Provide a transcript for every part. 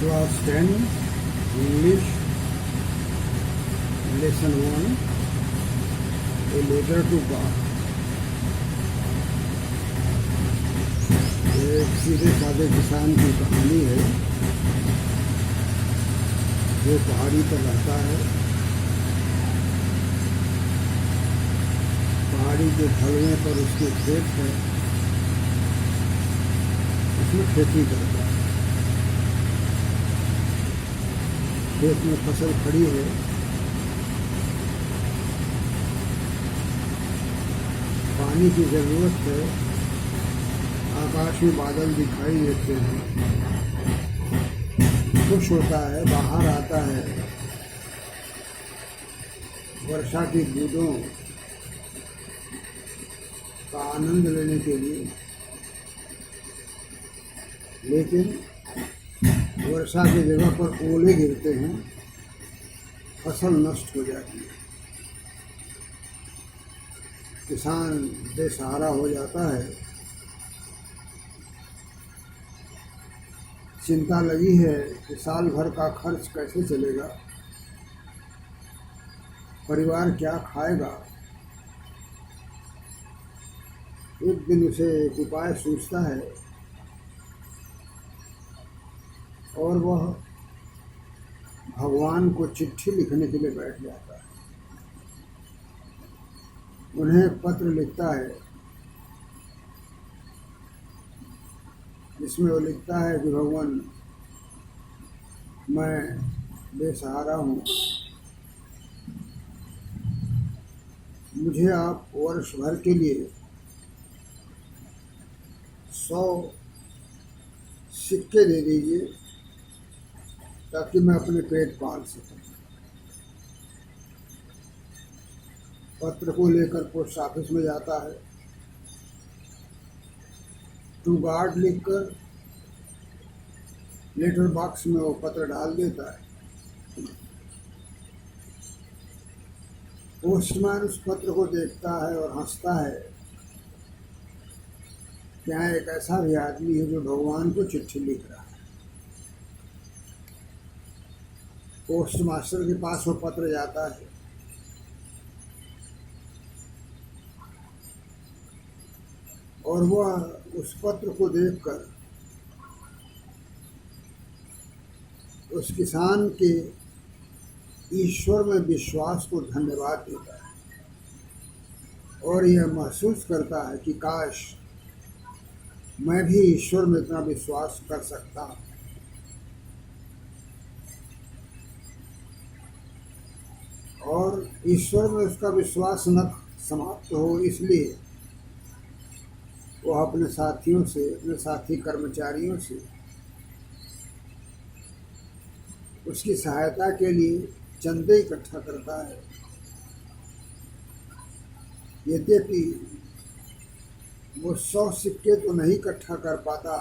Class 10 English Lesson 1 A LetterTo God। एक सीधे साधे किसान की कहानी है जो पहाड़ी पर रहता है। पहाड़ी के ढलने पर उसके खेत है, उसमें खेती करता है। खेत में फसल खड़ी है, पानी की ज़रूरत है। आकाश में बादल दिखाई देते हैं, खुश होता है, बाहर आता है वर्षा की बूंदों का आनंद लेने के लिए। लेकिन वर्षा की जगह पर ओले गिरते हैं, फसल नष्ट हो जाती है। किसान बेसहारा हो जाता है। चिंता लगी है कि साल भर का खर्च कैसे चलेगा, परिवार क्या खाएगा। एक दिन उसे एक उपाय सूझता है और वह भगवान को चिट्ठी लिखने के लिए बैठ जाता है। उन्हें एक पत्र लिखता है जिसमें वो लिखता है कि भगवान, मैं बेसहारा हूँ, मुझे आप वर्ष भर के लिए 100 सिक्के दे दीजिए ताकि मैं अपने पेट पाल सकूं। पत्र को लेकर पोस्ट ऑफिस में जाता है। टू गॉड लिखकर लेटर बॉक्स में वो पत्र डाल देता है। पोस्टमैन उस पत्र को देखता है और हंसता है। क्या एक ऐसा भी आदमी है जो भगवान को चिट्ठी लिख रहा है। पोस्ट मास्टर के पास वो पत्र जाता है। और वह उस पत्र को देखकर उस किसान के ईश्वर में विश्वास को धन्यवाद देता है और यह महसूस करता है कि काश मैं भी ईश्वर में इतना विश्वास कर सकता। और ईश्वर में उसका विश्वास न समाप्त हो, इसलिए वह अपने साथियों से, अपने साथी कर्मचारियों से उसकी सहायता के लिए चंदे इकट्ठा करता है। यद्यपि वो 100 सिक्के तो नहीं इकट्ठा कर पाता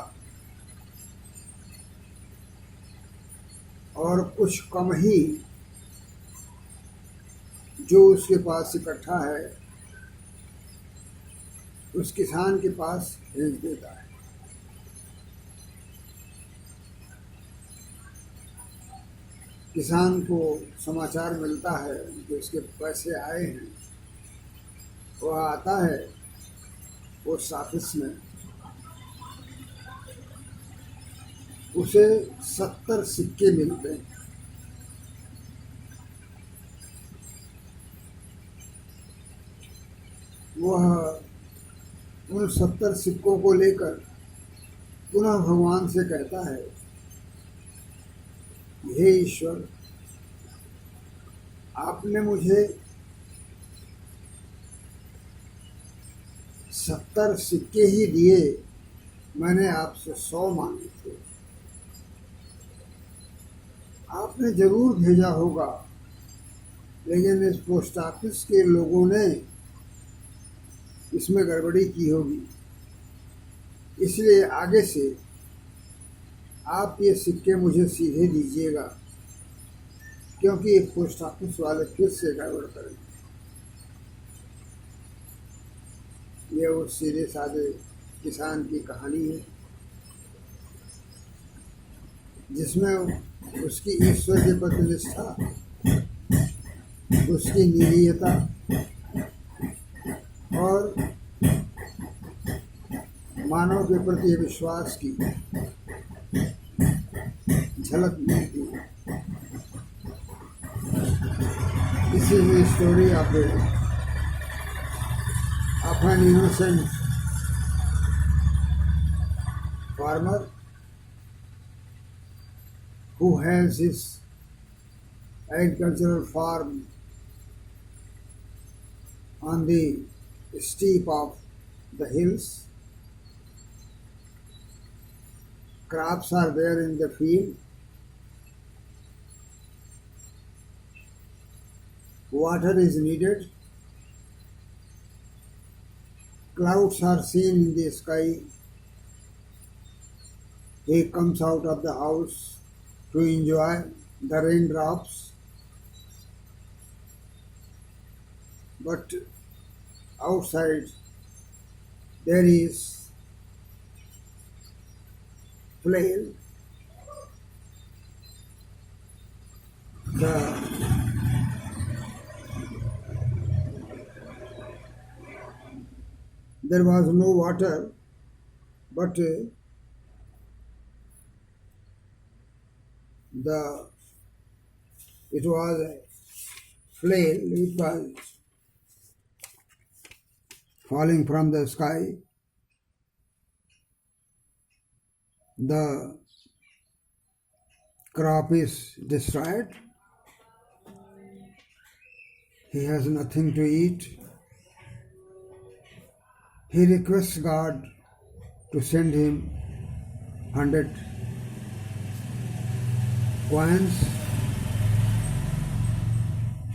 और कुछ कम ही जो उसके पास इकट्ठा है उस किसान के पास भेज देता है। किसान को समाचार मिलता है कि उसके पैसे आए हैं। वह आता है पोस्ट ऑफिस में। उसे 70 सिक्के मिलते हैं। वह उन 70 सिक्कों को लेकर पुनः भगवान से कहता है, हे ईश्वर, आपने मुझे 70 सिक्के ही दिए, मैंने आपसे 100 मांगे थे। आपने जरूर भेजा होगा, लेकिन इस पोस्ट ऑफिस के लोगों ने इसमें गड़बड़ी की होगी, इसलिए आगे से आप ये सिक्के मुझे सीधे दीजिएगा, क्योंकि ये पोस्ट ऑफिस वाले फिर से गड़बड़ करेंगे। ये उस सीधे साधे किसान की कहानी है। जिसमें उसकी ईश्वर के प्रति निष्ठा, उसकी निरीयता और मानव के प्रति विश्वास की झलक मिलती है. This is the story of an innocent farmer who has his agricultural farm on the steep of the hills. Crops are there in the field. Water is needed. Clouds are seen in the sky. He comes out of the house to enjoy the raindrops. But outside there is flail. There was no water, but it was a flail. It was falling from the sky. The crop is destroyed. He has nothing to eat. He requests God to send him 100 coins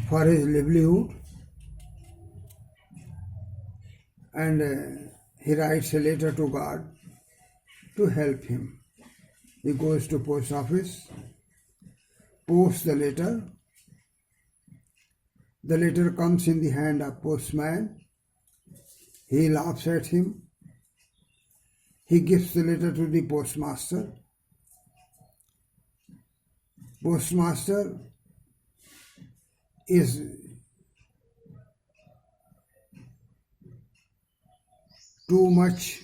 for his livelihood, and he writes a letter to God to help him. He goes to post office, posts the letter. The letter comes in the hand of postman. He laughs at him. He gives the letter to the postmaster. Postmaster is too much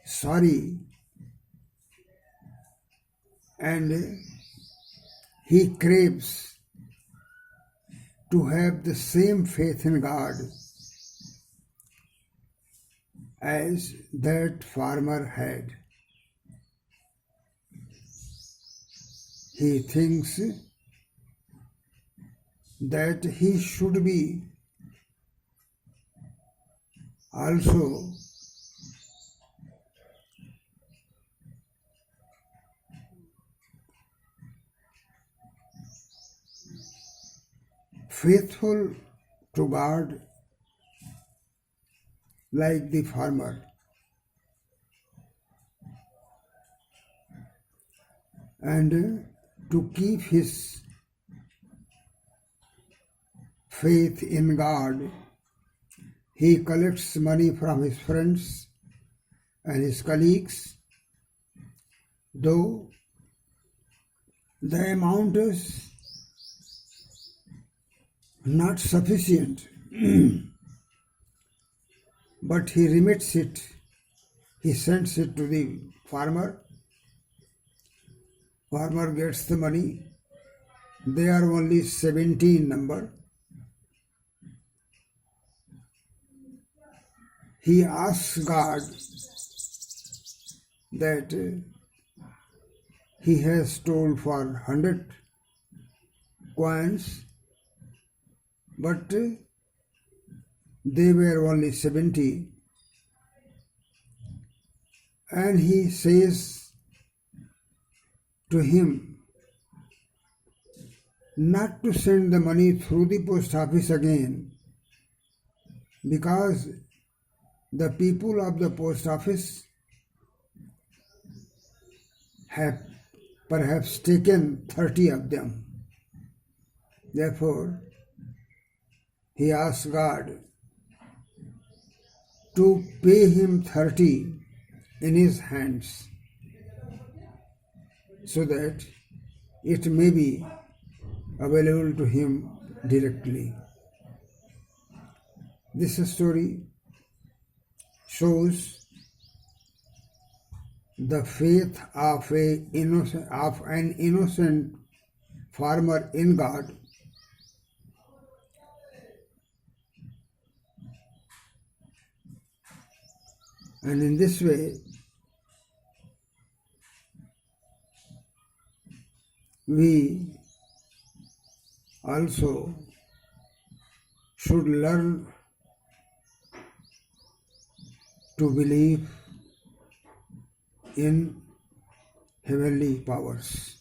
sorry, and he craves to have the same faith in God as that farmer had. He thinks that he should be also faithful to God like the farmer. And to keep his faith in God, he collects money from his friends and his colleagues, though the amount is not sufficient, but he remits it. He sends it to the farmer. Farmer gets the money. They are only 17 number. He asks God that he has told for 100 coins, but they were only 70, and he says to him not to send the money through the post office again, because the people of the post office have perhaps taken 30 of them. Therefore, he asks God to pay him 30 in his hands, so that it may be available to him directly. This story shows the faith of an innocent farmer in God, and in this way we also should learn to believe in heavenly powers.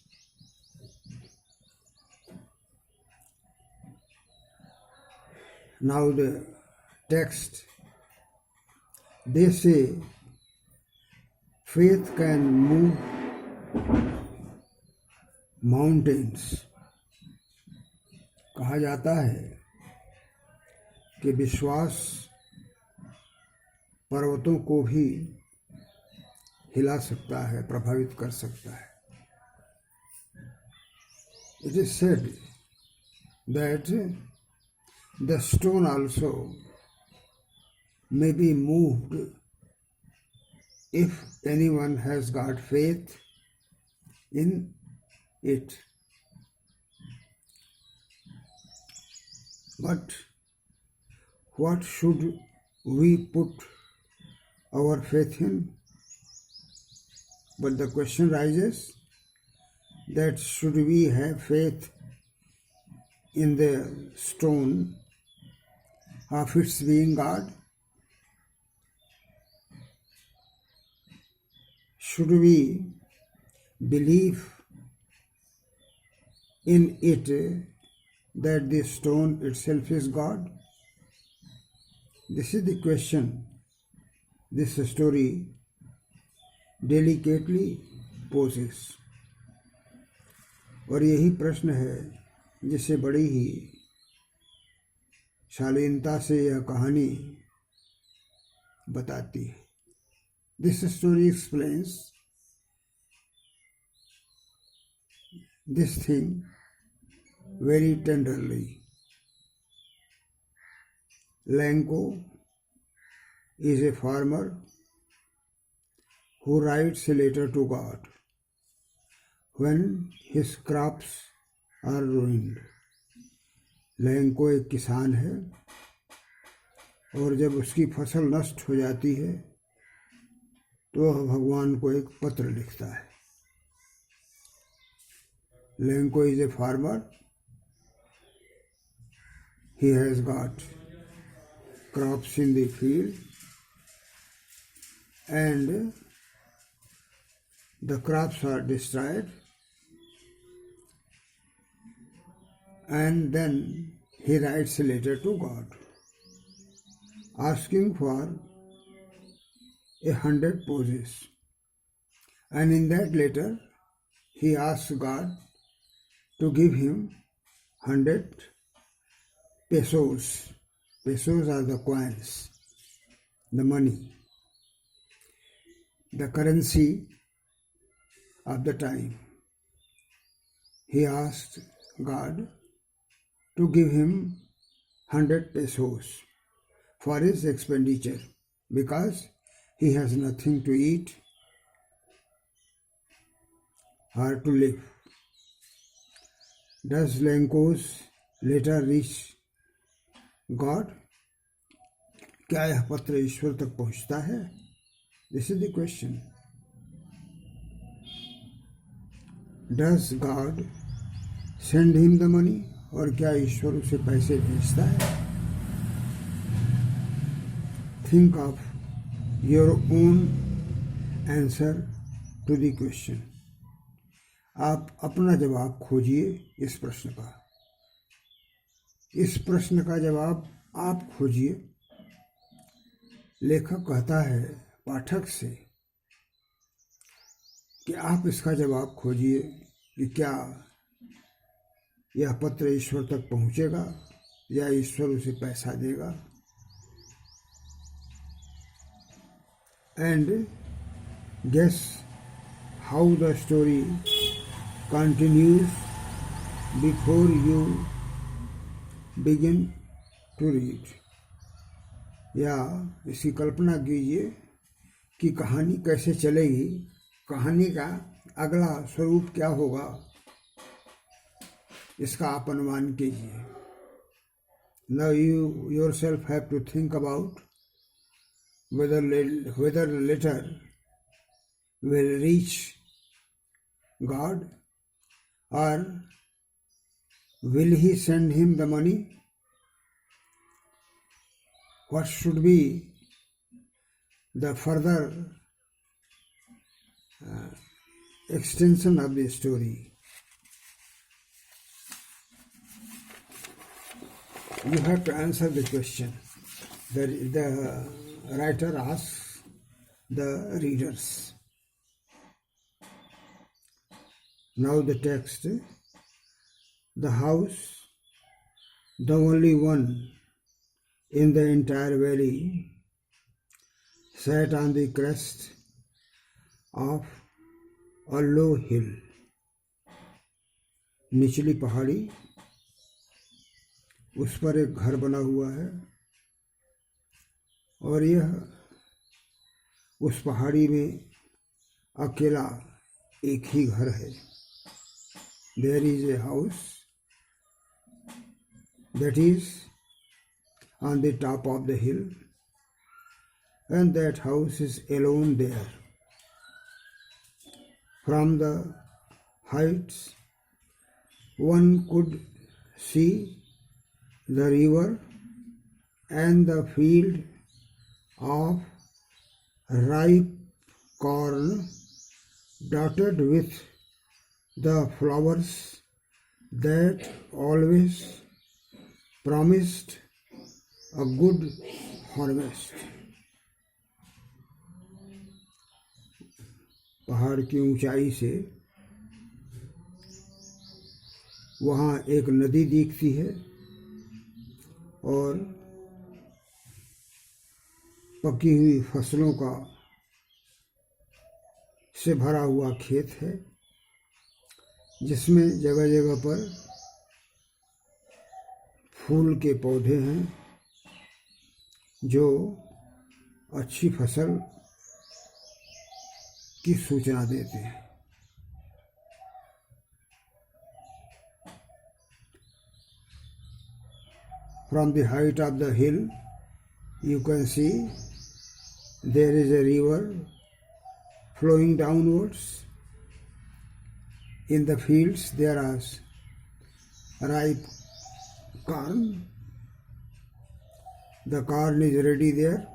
Now the text, they say faith can move mountains. कहा जाता है कि विश्वास पर्वतों को भी हिला सकता है, प्रभावित कर सकता है. It is said that the stone also may be moved if anyone has got faith in it. But what should we put our faith in? But the question rises that should we have faith in the stone of its being God? Should we believe in it that the stone itself is God? This is the question this story delicately poses. और यही प्रश्न है जिसे बड़ी ही शालीनता से यह कहानी बताती है. This story explains this thing very tenderly. Lanko is a farmer who writes a letter to God when his crops are ruined. Lanco एक किसान है और जब उसकी फसल नष्ट हो जाती है तो वह भगवान को एक पत्र लिखता है. Lanco is a farmer. He has got crops in the field and the crops are destroyed, and then he writes a letter to God asking for 100 poses, and in that letter he asks God to give him 100 pesos. Pesos are the coins, the money, the currency of the time. He asked God to give him 100 pesos for his expenditure because he has nothing to eat or to live. Does Lenko's letter reach God? क्या यह पत्र ईश्वर तक पहुंचता है? This is the question. Does God send him the money? और क्या ईश्वर उसे पैसे भेजता है? Think of your own answer to the question. आप अपना जवाब खोजिए इस प्रश्न का. इस प्रश्न का जवाब आप खोजिए. लेखक कहता है पाठक से कि आप इसका जवाब खोजिए कि क्या यह पत्र ईश्वर तक पहुंचेगा या ईश्वर उसे पैसा देगा. and guess how the story continues before you begin to read. या इसकी कल्पना कीजिए कि कहानी कैसे चलेगी, कहानी का अगला स्वरूप क्या होगा, इसका आप अनुमान कीजिए. Now you yourself have to think about whether the letter will reach God, or will he send him the money? What should be the further extension of the story? You have to answer the question that the writer asks the readers. Now the text. The house, the only one in the entire valley, sat on the crest of a low hill. निचली पहाड़ी, उस पर एक घर बना हुआ है और यह उस पहाड़ी में अकेला एक ही घर है. There is a house that is on the top of the hill, and that house is alone there. From the heights one could see the river and the field of ripe corn dotted with the flowers that always promised a good harvest. पहाड़ की ऊंचाई से वहाँ एक नदी दिखती है और पकी हुई फसलों का से भरा हुआ खेत है, जिसमें जगह जगह पर फूल के पौधे हैं जो अच्छी फसल की सूचना देते हैं. From the height of the hill you can see there is a river flowing downwards. In the fields there are ripe corn. The corn is ready there.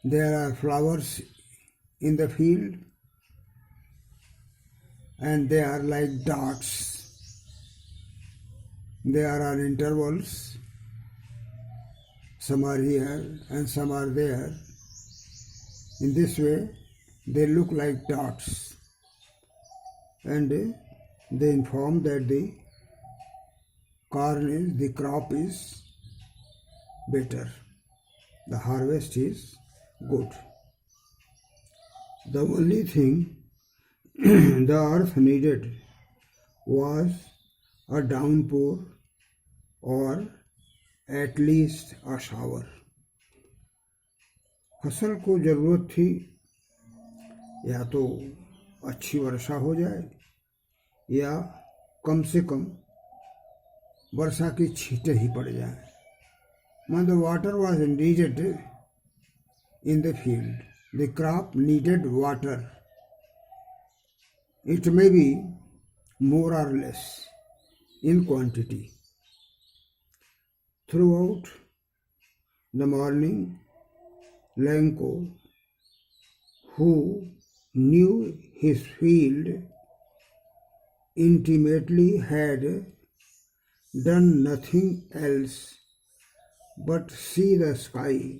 There are flowers in the field and they are like dots. There are intervals. Some are here and some are there. In this way they look like dots, and they inform that the crop is better, the harvest is good. The only thing the earth needed was a downpour or at least a shower. फसल को जरूरत थी या तो अच्छी वर्षा हो जाए या कम से कम वर्षा की छींटें ही पड़ जाए. When the water was needed in the field, the crop needed water. It may be more or less in quantity. Throughout the morning, Lenko, who knew his field intimately, had done nothing else but see the sky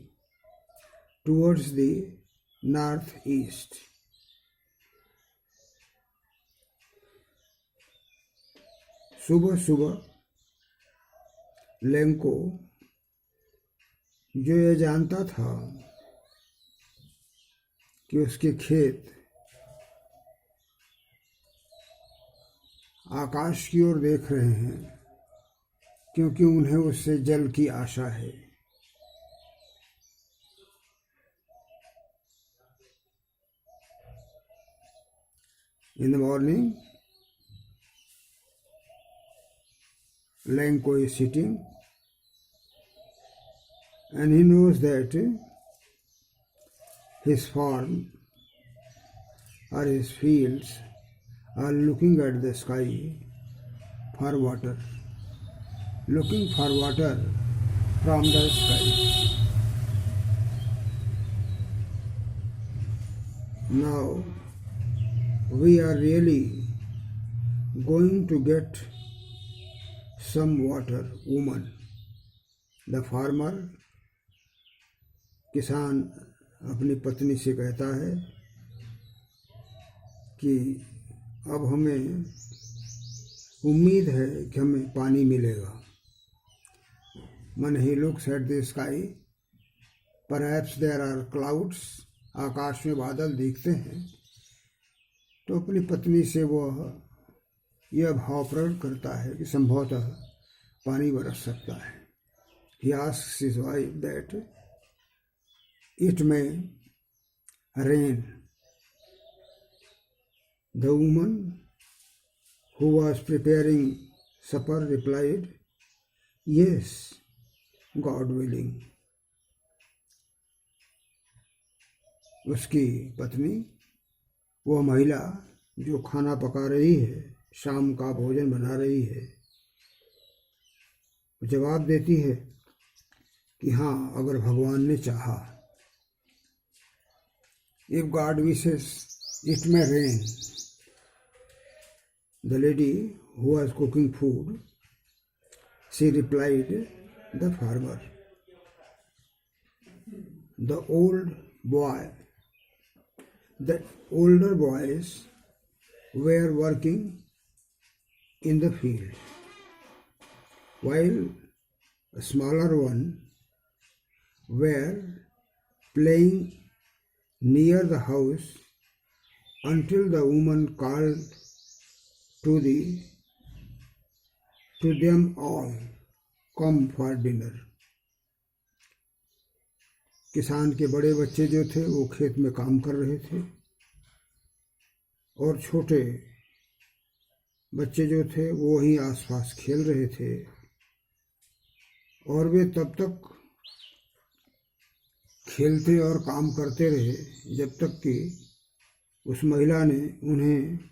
towards the northeast. सुबह सुबह Lanco, जो ये जानता था कि उसके खेत आकाश की ओर देख रहे हैं, क्योंकि उन्हें उससे जल की आशा है। In the morning, Lenko is sitting and he knows that his farm or his fields are looking at the sky for water, looking for water from the sky. Now we are really going to get some water, woman. The farmer, किसान अपनी पत्नी से कहता है कि अब हमें उम्मीद है कि हमें पानी मिलेगा। When he looks at the sky, perhaps there are clouds, आकाश में बादल दिखते हैं, तो अपनी पत्नी से वह यह भाव प्रकट करता है कि संभवतः पानी बरस सकता है। He asks his wife that it may rain. The woman who was preparing supper replied, "Yes, God willing." उसकी पत्नी, वह महिला जो खाना पका रही है, शाम का भोजन बना रही है, जवाब देती है कि हाँ, अगर भगवान ने चाहा। If God wishes, it may rain. The lady who was cooking food, she replied the farmer. The older boys were working in the field, while a smaller one were playing near the house until the woman called to them all, "Come for dinner." किसान के बड़े बच्चे जो थे वो खेत में काम कर रहे थे, और छोटे बच्चे जो थे वो ही आसपास खेल रहे थे, और वे तब तक खेलते और काम करते रहे जब तक कि उस महिला ने उन्हें